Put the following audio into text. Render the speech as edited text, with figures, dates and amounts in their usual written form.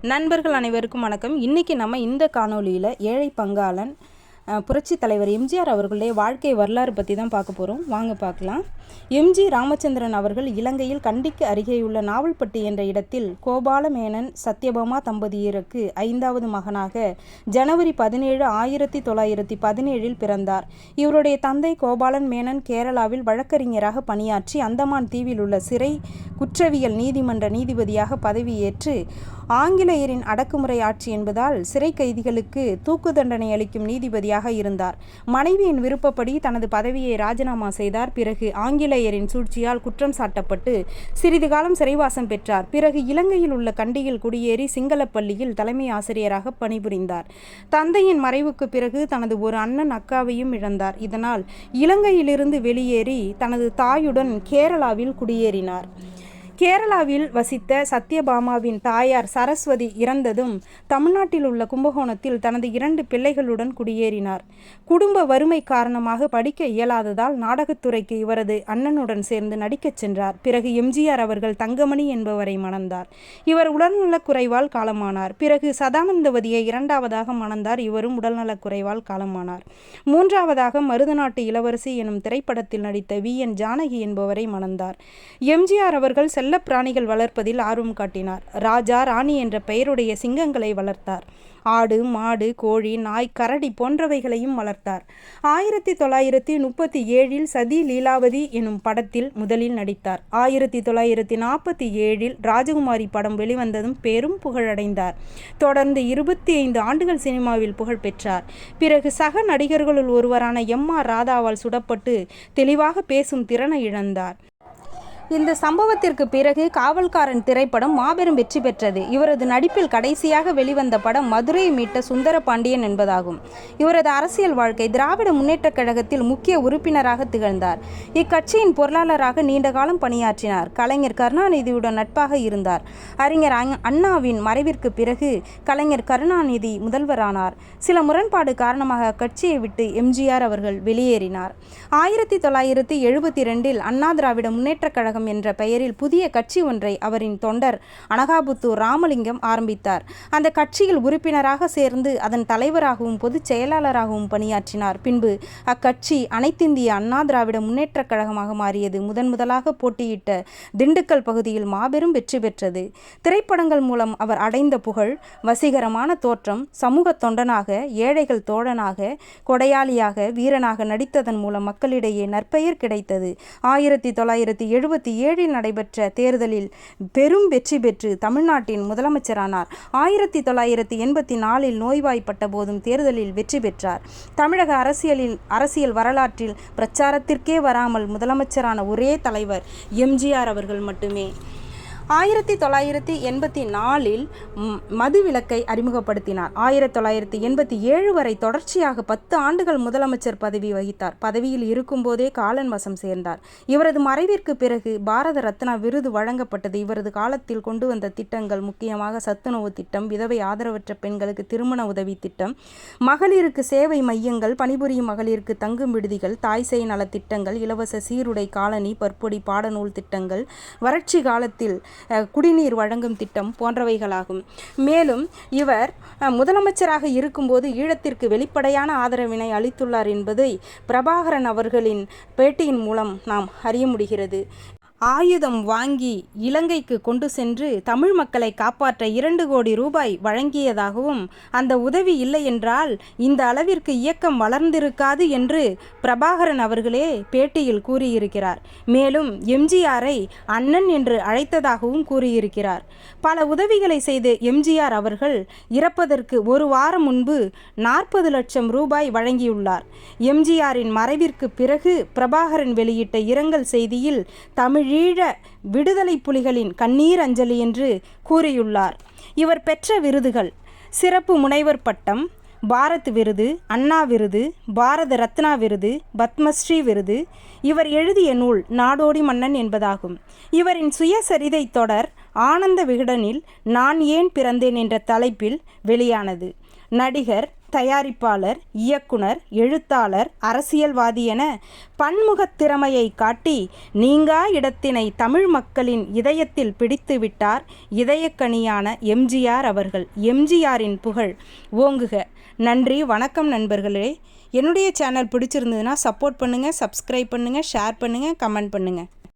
நண்பர்கள் அனைவருக்கும் வணக்கம். இன்றைக்கி நம்ம இந்த காணொலியில் ஏழை பங்காளன் புரட்சி தலைவர் எம்ஜிஆர் அவர்களுடைய வாழ்க்கை வரலாறு பற்றி தான் பார்க்க போகிறோம். வாங்க பார்க்கலாம். எம்ஜி ராமச்சந்திரன் அவர்கள் இலங்கையில் கண்டிக்கு அருகேயுள்ள நாவல்பட்டி என்ற இடத்தில் கோபால மேனன் சத்யபாமா தம்பதியருக்கு 5வது மகனாக ஜனவரி 17, 1917 பிறந்தார். இவருடைய தந்தை கோபாலன் மேனன் கேரளாவில் வழக்கறிஞராக பணியாற்றி அந்தமான் தீவில் உள்ள சிறை குற்றவியல் நீதிமன்ற நீதிபதியாக பதவியேற்று ஆங்கிலேயரின் அடக்குமுறை ஆட்சி என்பதால் சிறை கைதிகளுக்கு தூக்கு தண்டனை அளிக்கும் நீதிபதியாக இருந்தார். மனைவியின் விருப்பப்படி தனது பதவியை ராஜினாமா செய்தார். பிறகு ஆங்கிலேயரின் சூழ்ச்சியால் குற்றம் சாட்டப்பட்டு சிறிது காலம் சிறைவாசம் பெற்றார். பிறகு இலங்கையில் உள்ள கண்டியில் குடியேறி சிங்கள பள்ளியில் தலைமை ஆசிரியராக பணிபுரிந்தார். தந்தையின் மறைவுக்கு பிறகு தனது ஒரு அண்ணன் அக்காவையும் இழந்தார். இதனால் இலங்கையிலிருந்து வெளியேறி தனது தாயுடன் கேரளாவில் குடியேறினார். கேரளாவில் வசித்த சத்யபாமாவின் தாயார் சரஸ்வதி இறந்ததும் தமிழ்நாட்டில் உள்ள கும்பகோணத்தில் தனது 2 பிள்ளைகளுடன் குடியேறினார். குடும்ப வறுமை காரணமாக படிக்க இயலாததால் நாடகத்துறைக்கு இவரது அண்ணனுடன் சேர்ந்து நடிக்கச் சென்றார். பிறகு எம்ஜிஆர் அவர்கள் தங்கமணி என்பவரை மணந்தார். இவர் உடல்நலக்குறைவால் காலமானார். பிறகு சதானந்தவதியை 2வதாக மணந்தார். இவரும் உடல்நலக்குறைவால் காலமானார். 3வதாக மருதநாட்டு இளவரசி எனும் திரைப்படத்தில் நடித்த VN ஜானகி என்பவரை மணந்தார். எம்ஜிஆர் அவர்கள் செல்ல பிராணிகள் வளர்ப்பதில் ஆர்வம் காட்டினார். ராஜா ராணி என்ற பெயருடைய சிங்கங்களை வளர்த்தார். ஆடு, மாடு, கோழி, நாய், கரடி போன்றவைகளையும் வளர்த்தார். 1937 சதி லீலாவதி எனும் படத்தில் முதலில் நடித்தார். 1947 ராஜகுமாரி படம் வெளிவந்ததும் பெரும் புகழடைந்தார். தொடர்ந்து 25 ஆண்டுகள் சினிமாவில் புகழ் பெற்றார். பிறகு சக நடிகர்களுள் ஒருவரான MR ராதாவால் சுடப்பட்டு தெளிவாக பேசும் திறனை இழந்தார். இந்த சம்பவத்திற்கு பிறகு காவல்காரன் திரைப்படம் மாபெரும் வெற்றி பெற்றது. இவரது நடிப்பில் கடைசியாக வெளிவந்த படம் மதுரையை மீட்ட சுந்தர பாண்டியன் என்பதாகும். இவரது அரசியல் வாழ்க்கை திராவிட முன்னேற்றக் கழகத்தில் முக்கிய உறுப்பினராக திகழ்ந்தார். இக்கட்சியின் பொருளாளராக நீண்ட காலம் பணியாற்றினார். கலைஞர் கருணாநிதியுடன் நட்பாக இருந்தார். அறிஞர் அண்ணாவின் மறைவிற்கு பிறகு கலைஞர் கருணாநிதி முதல்வரானார். சில முரண்பாடு காரணமாக அக்கட்சியை விட்டு எம்ஜிஆர் அவர்கள் வெளியேறினார். 1972 அண்ணா திராவிட முன்னேற்றக் கழகம் என்ற பெயரில் புதிய கட்சி ஒன்றை அவரின் தொண்டர் அனகாபுத்தூர் ராமலிங்கம் ஆரம்பித்தார். அந்த கட்சியில் உறுப்பினராக சேர்ந்து அதன் தலைவராகவும் பொதுச் செயலாளராகவும் பணியாற்றினார். பின்பு அக்கட்சி அனைத்திந்திய அண்ணா திராவிட முன்னேற்றக் கழகமாக மாறியது. முதலாக போட்டியிட்ட திண்டுக்கல் பகுதியில் மாபெரும் வெற்றி பெற்றது. திரைப்படங்கள் மூலம் அவர் அடைந்த புகழ், வசீகரமான தோற்றம், சமூக தொண்டனாக, ஏழைகள் தோழனாக, கொடையாளியாக, வீரனாக நடித்ததன் மூலம் மக்களிடையே நற்பெயர் கிடைத்தது. 1977 நடைபெற்ற தேர்தலில் பெரும் வெற்றி பெற்று தமிழ்நாட்டின் முதலமைச்சரானார். 1984 நோய்வாய்ப்பட்ட போதும் தேர்தலில் வெற்றி பெற்றார். தமிழக அரசியல் வரலாற்றில் பிரச்சாரத்திற்கே வராமல் முதலமைச்சரான ஒரே தலைவர் எம்ஜிஆர் அவர்கள் மட்டுமே. 1984 மது விலக்கை அறிமுகப்படுத்தினார். 1987 வரை தொடர்ச்சியாக 10 ஆண்டுகள் முதலமைச்சர் பதவி வகித்தார். பதவியில் இருக்கும்போதே காலன் வசம் சேர்ந்தார். இவரது மறைவிற்கு பிறகு பாரத ரத்னா விருது வழங்கப்பட்டது. இவரது காலத்தில் கொண்டு வந்த திட்டங்கள் முக்கியமாக சத்துணவு திட்டம், விதவை ஆதரவற்ற பெண்களுக்கு திருமண உதவி திட்டம், மகளிருக்கு சேவை மையங்கள், பணிபுரியும் மகளிருக்கு தங்கும் விடுதிகள், தாய் சேய் நலத்திட்டங்கள், இலவச சீருடை, காலனி, பற்பொடி, பாடநூல் திட்டங்கள், வறட்சி காலத்தில் குடிநீர் வழங்கும் திட்டம் போன்றவைகளாகும். மேலும் இவர் முதலமைச்சராக இருக்கும்போது ஈழத்திற்கு வெளிப்படையான ஆதரவினை அளித்துள்ளார் என்பதை பிரபாகரன் அவர்களின் பேட்டியின் மூலம் நாம் அறிய முடிகிறது. ஆயுதம் வாங்கி இலங்கைக்கு கொண்டு சென்று தமிழ் மக்களை காப்பாற்ற 2 கோடி ரூபாய் வழங்கியதாகவும், அந்த உதவி இல்லை என்றால் இந்த அளவிற்கு இயக்கம் வளர்ந்திருக்காது என்று பிரபாகரன் அவர்களே பேட்டியில் கூறியிருக்கிறார். மேலும் எம்ஜிஆரை அண்ணன் என்று அழைத்ததாகவும் கூறியிருக்கிறார். பல உதவிகளை செய்து எம்ஜிஆர் அவர்கள் இறப்பதற்கு 1 வாரம் முன்பு 40 லட்சம் ரூபாய் வழங்கியுள்ளார். எம்ஜிஆரின் மறைவிற்கு பிறகு பிரபாகரன் வெளியிட்ட இரங்கல் செய்தியில் தமிழ் ஈழ விடுதலை புலிகளின் கண்ணீர் அஞ்சலி என்று கூறியுள்ளார். இவர் பெற்ற விருதுகள்: சிறப்பு முனைவர் பட்டம், பாரத் விருது, அண்ணா விருது, பாரத ரத்னா விருது, பத்மஸ்ரீ விருது. இவர் எழுதிய நூல் நாடோடி மன்னன் என்பதாகும். இவரின் சுயசரிதை தொடர் ஆனந்த விகடனில் நான் ஏன் பிறந்தேன் என்ற தலைப்பில் வெளியானது. நடிகர், தயாரிப்பாளர், இயக்குனர், எழுத்தாளர், அரசியல்வாதி என பன்முகத் திறமையை காட்டி நீங்கா இடத்தினை தமிழ் மக்களின் இதயத்தில் பிடித்து விட்டார் இதயக்கனியான எம்ஜிஆர் அவர்கள். எம்ஜிஆரின் புகழ் ஓங்குக. நன்றி, வணக்கம் நண்பர்களே. என்னுடைய சேனல் பிடிச்சிருந்ததுன்னா சப்போர்ட் பண்ணுங்கள், சப்ஸ்கிரைப் பண்ணுங்கள், ஷேர் பண்ணுங்கள், கமெண்ட் பண்ணுங்கள்.